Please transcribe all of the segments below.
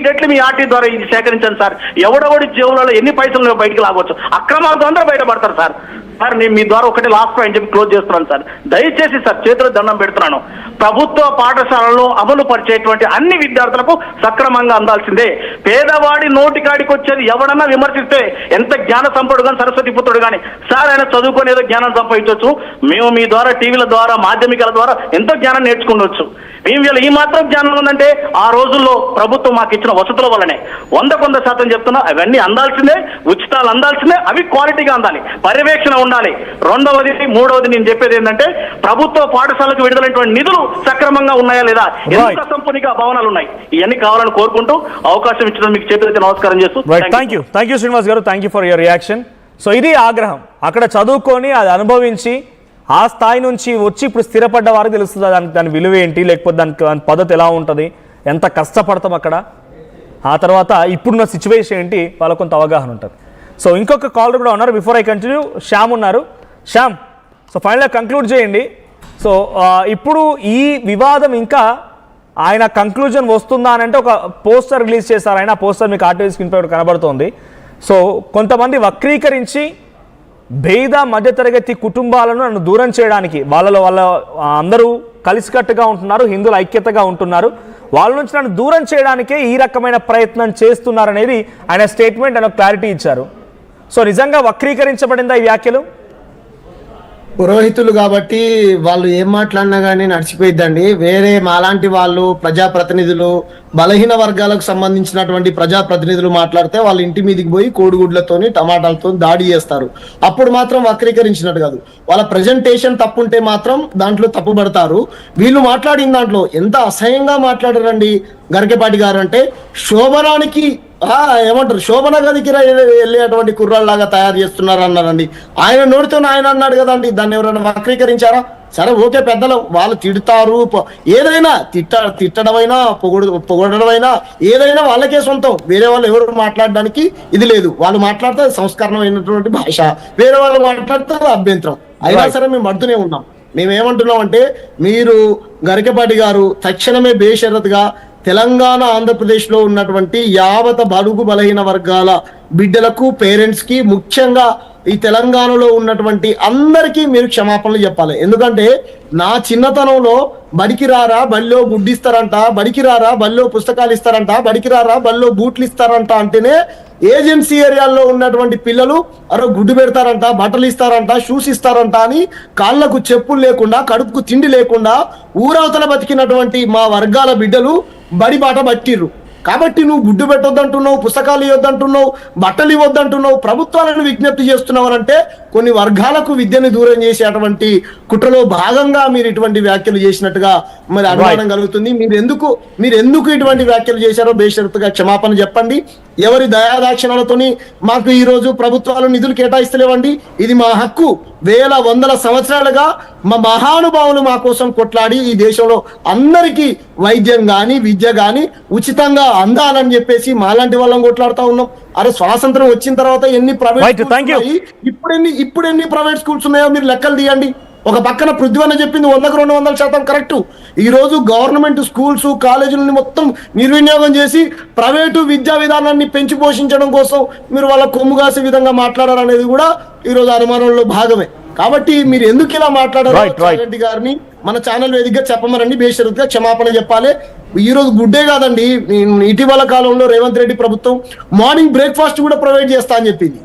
Immediately మీ RT ద్వారా ఇది సేకరించండి sir. ఎవడెవడి జేబులలో ఎన్ని పైసలు బయటకు లాగవచ్చు, అక్రమాలతో అందరూ బయటపడతారు సార్. సార్ నేను మీ ద్వారా ఒకటి లాస్ట్ పాయింట్ చెప్పి క్లోజ్ చేస్తున్నాను సార్. దయచేసి సార్ చేతులు దండం పెడుతున్నాను, ప్రభుత్వ పాఠశాలలో అమలు పరిచేటువంటి అన్ని విద్యార్థులకు సక్రమంగా అందాల్సిందే. పేదవాడి నోటికాడికి వచ్చేది ఎవడన్నా విమర్శిస్తే ఎంత జ్ఞాన సంపడు కానీ సరస్వతి పుత్రుడు కానీ సార్ ఆయన చదువుకొని ఏదో జ్ఞానం సంపాదించవచ్చు. మేము మీ ద్వారా టీవీల ద్వారా మాధ్యమికాల ద్వారా ఎంతో జ్ఞానం నేర్చుకుండవచ్చు. మేము ఈ మాత్రం జ్ఞానం ఉందంటే ఆ రోజుల్లో ప్రభుత్వం మాకు ఇచ్చిన వసతుల వల్లనే. 100% చెప్తున్నా, అవన్నీ అందాల్సిందే, ఉచితాలు అందాల్సిందే, అవి క్వాలిటీగా అందాలి, పర్యవేక్షణ ఉండాలి. రెండవది మూడవది నేను చెప్పేది ఏంటంటే ప్రభుత్వ పాఠశాలకు విడుదలైనటువంటి నిధులు సక్రమంగా ఉన్నాయా లేదా, ఎంత సంపూర్ణంగా భవనాలు ఉన్నాయి, ఇవన్నీ కావాలని కోరుకుంటూ అవకాశం ఇచ్చిన మీకు చేతులైతే నమస్కారం చేస్తూ థ్యాంక్ యూ శ్రీనివాస్ గారు, thank you for your reaction. So ఇది ఆగ్రహం, అక్కడ చదువుకొని అది అనుభవించి ఆ స్థాయి నుంచి వచ్చి ఇప్పుడు స్థిరపడ్డ వారికి తెలుస్తుంది దాని విలువ ఏంటి, లేకపోతే దాని పద్ధతి ఎలా ఉంటుంది, ఎంత కష్టపడతాం అక్కడ, ఆ తర్వాత ఇప్పుడున్న సిచ్యువేషన్ ఏంటి, వాళ్ళకు కొంత అవగాహన ఉంటుంది. సో ఇంకొక కాలర్ కూడా ఉన్నారు. బిఫోర్ ఐ కంటిన్యూ, శ్యామ్ ఉన్నారు. శ్యామ్, సో ఫైనల్గా కంక్లూడ్ చేయండి. సో ఇప్పుడు ఈ వివాదం ఇంకా ఆయన కంక్లూజన్ వస్తుందా అని అంటే ఒక పోస్టర్ రిలీజ్ చేశారు ఆయన. ఆ పోస్టర్ మీకు ఆర్టీవీ స్క్రీన్ పై కనబడుతోంది. సో కొంతమంది వక్రీకరించి పేద మధ్యతరగతి కుటుంబాలను నన్ను దూరం చేయడానికి, వాళ్ళ అందరూ కలిసికట్టుగా ఉంటున్నారు, హిందువులు ఐక్యతగా ఉంటున్నారు, వాళ్ళ నుంచి నన్ను దూరం చేయడానికే ఈ రకమైన ప్రయత్నం చేస్తున్నారనేది ఆయన స్టేట్మెంట్, ఆయన క్లారిటీ ఇచ్చారు. సో నిజంగా వక్రీకరించబడిందా ఈ వ్యాఖ్యలు? పురోహితులు కాబట్టి వాళ్ళు ఏం మాట్లాడినా కానీ నడిచిపోయిద్దండి. వేరే మాలాంటి వాళ్ళు ప్రజాప్రతినిధులు, బలహీన వర్గాలకు సంబంధించినటువంటి ప్రజాప్రతినిధులు మాట్లాడితే వాళ్ళ ఇంటి మీదకి పోయి కోడిగుడ్లతోని టమాటాలతో దాడి చేస్తారు. అప్పుడు మాత్రం వక్రీకరించినట్టు కాదు. వాళ్ళ ప్రజెంటేషన్ తప్పుంటే మాత్రం దాంట్లో తప్పుపడతారు. వీళ్ళు మాట్లాడిన దాంట్లో ఎంత అసహ్యంగా మాట్లాడారండి గరికపాటి గారు అంటే, శోభనానికి ఏమంటారు, శోభన గదికి వెళ్ళేటువంటి కుర్రాళ్ళలాగా తయారు చేస్తున్నారు అన్నారండి. ఆయన నోటితో ఆయన అన్నాడు కదండి, దాన్ని ఎవరైనా వక్రీకరించారా? సరే ఓకే, పెద్దలు వాళ్ళు తిడతారు, ఏదైనా తిట్టడమైనా పొగడమైనా ఏదైనా వాళ్ళకే సొంతం, వేరే వాళ్ళు ఎవరు మాట్లాడడానికి ఇది లేదు. వాళ్ళు మాట్లాడితే సంస్కరణమైనటువంటి భాష, వేరే వాళ్ళు మాట్లాడితే అభ్యంతరం. అయినా సరే మేము అడుతూనే ఉన్నాం. మేమేమంటున్నాం అంటే, మీరు గరికపాటి గారు తక్షణమే బేషరతుగా తెలంగాణ ఆంధ్రప్రదేశ్ లో ఉన్నటువంటి యావత బడుగు బలహీన వర్గాల బిడ్డలకు, పేరెంట్స్ కి, ముఖ్యంగా ఈ తెలంగాణలో ఉన్నటువంటి అందరికీ మీరు క్షమాపణలు చెప్పాలి. ఎందుకంటే నా చిన్నతనంలో బడికి రారా బడిలో గుడ్డిస్తారంట, బడికి రారా బడిలో పుస్తకాలు ఇస్తారంట, బడికి రారా బడిలో బూట్లు ఇస్తారంట అంటేనే ఏజెన్సీ ఏరియాల్లో ఉన్నటువంటి పిల్లలు అరే గుడ్డు పెడతారంట, బట్టలు ఇస్తారంట, షూస్ ఇస్తారంట అని కాళ్ళకు చెప్పులు లేకుండా, కడుపుకు తిండి లేకుండా ఊరవతల బతికినటువంటి మా వర్గాల బిడ్డలు బడి బాట పట్టిర్రు. కాబట్టి నువ్వు గుడ్డు పెట్టొద్దంటున్నావు, పుస్తకాలు ఇవ్వద్దంటున్నావు, బట్టలు ఇవ్వద్దంటున్నావు, ప్రభుత్వాలను విజ్ఞప్తి చేస్తున్నావు అంటే కొన్ని వర్గాలకు విద్యను దూరం చేసేటువంటి కుట్రలో భాగంగా మీరు ఇటువంటి వ్యాఖ్యలు చేసినట్టుగా మరి అనుమానం కలుగుతుంది. మీరు ఎందుకు ఇటువంటి వ్యాఖ్యలు చేశారో బేషరతుగా క్షమాపణ చెప్పండి. ఎవరి దయాదాక్షిణాలతోని మాకు ఈ రోజు ప్రభుత్వాలు నిధులు కేటాయిస్తలేవండి, ఇది మా హక్కు. వేల వందల సంవత్సరాలుగా మా మహానుభావులు మా కోసం కొట్లాడి ఈ దేశంలో అందరికీ వైద్యం గాని విద్య గాని ఉచితంగా అందాలని చెప్పేసి మాలాంటి వాళ్ళని కొట్లాడుతూ ఉన్నాం. అరే స్వాతంత్రం వచ్చిన తర్వాత ఎన్ని ప్రైవేట్ ఇప్పుడు ఎన్ని ప్రైవేట్ స్కూల్స్ ఉన్నాయో మీరు లెక్కలు తీయండి. ఒక పక్కన పృథ్వన్న చెప్పింది 100% కరెక్ట్. ఈ రోజు గవర్నమెంట్ స్కూల్స్, కాలేజీలని మొత్తం నిర్వినియోగం చేసి ప్రైవేటు విద్యా విధానాన్ని పెంచి పోషించడం కోసం మీరు వాళ్ళ కొమ్ము కాసే విధంగా మాట్లాడారనేది కూడా ఈ రోజు అనుమానంలో భాగమే. కాబట్టి మీరు ఎందుకు ఇలా మాట్లాడారు రెడ్డి గారిని మన ఛానల్ వేదికగా చెప్పమరండి, బేషరతుగా క్షమాపణ చెప్పాలి. ఈ రోజు గుడ్డే కాదండి, ఇటీవల కాలంలో రేవంత్ రెడ్డి ప్రభుత్వం మార్నింగ్ బ్రేక్ఫాస్ట్ కూడా ప్రొవైడ్ చేస్తా అని చెప్పింది.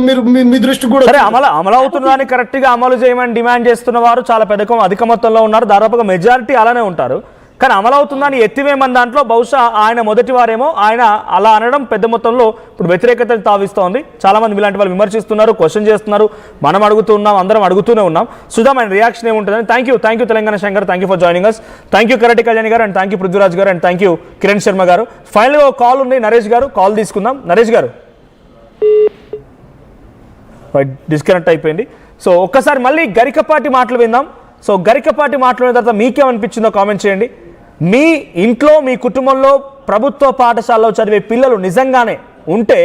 మీరు మీ దృష్టి కూడా సరే అమలు అవుతుందని కరెక్ట్ గా అమలు చేయమని డిమాండ్ చేస్తున్న వారు చాలా అధిక మొత్తంలో ఉన్నారు. దాదాపుగా మెజారిటీ అలానే ఉంటారు. కానీ అమలు అవుతుందని ఎత్తివేమని దాంట్లో బహుశా ఆయన మొదటి వారేమో, ఆయన అలా అనడం పెద్ద మొత్తంలో ఇప్పుడు వ్యతిరేకత తావిస్తోంది. చాలా మంది ఇలాంటి వాళ్ళు విమర్శిస్తున్నారు, క్వశ్చన్ చేస్తున్నారు, మనం అడుగుతున్నాం, అందరం అడుగుతూనే ఉన్నాం. సుధా ఆయన రియాక్షన్ ఏముంటుందని. Thank you Telangana Shankar, thank you for joining us. Thank you Karati Kalyani garu, and thank you Prithviraj garu, and thank you Kiran Sharma garu. ఫైనల్గా ఒక కాల్ ఉంది, నరేష్ గారు కాల్ తీసుకుందాం. నరేష్ గారు డిస్కనెక్ట్ అయిపోయింది. సో ఒక్కసారి మళ్ళీ గరికపాటి మాటలు విందాం. సో గరికపాటి మాట్లాడిన తర్వాత మీకేమనిపించిందో కామెంట్ చేయండి. మీ ఇంట్లో, మీ కుటుంబంలో ప్రభుత్వ పాఠశాలలో చదివే పిల్లలు నిజంగానే ఉంటే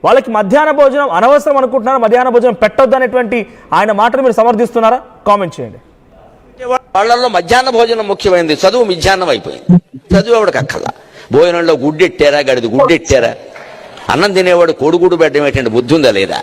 వాళ్ళకి మధ్యాహ్న భోజనం అనవసరం అనుకుంటున్నారా, మధ్యాహ్న భోజనం పెట్టొద్దు అనేటువంటి ఆయన మాటను మీరు సమర్థిస్తున్నారా? కామెంట్ చేయండి. వాళ్ళల్లో మధ్యాహ్న భోజనం ముఖ్యమైనది, చదువు మధ్యాహ్నం అయిపోయింది, చదువు ఎవడికి అక్కర్లా. భోజనంలో గుడ్డెట్టారా, గడిది గుడ్డెట్టారా? అన్నం తినేవాడు కోడిగుడ్డు పెట్టడం ఏంటంటే బుద్ధి ఉందా లేదా?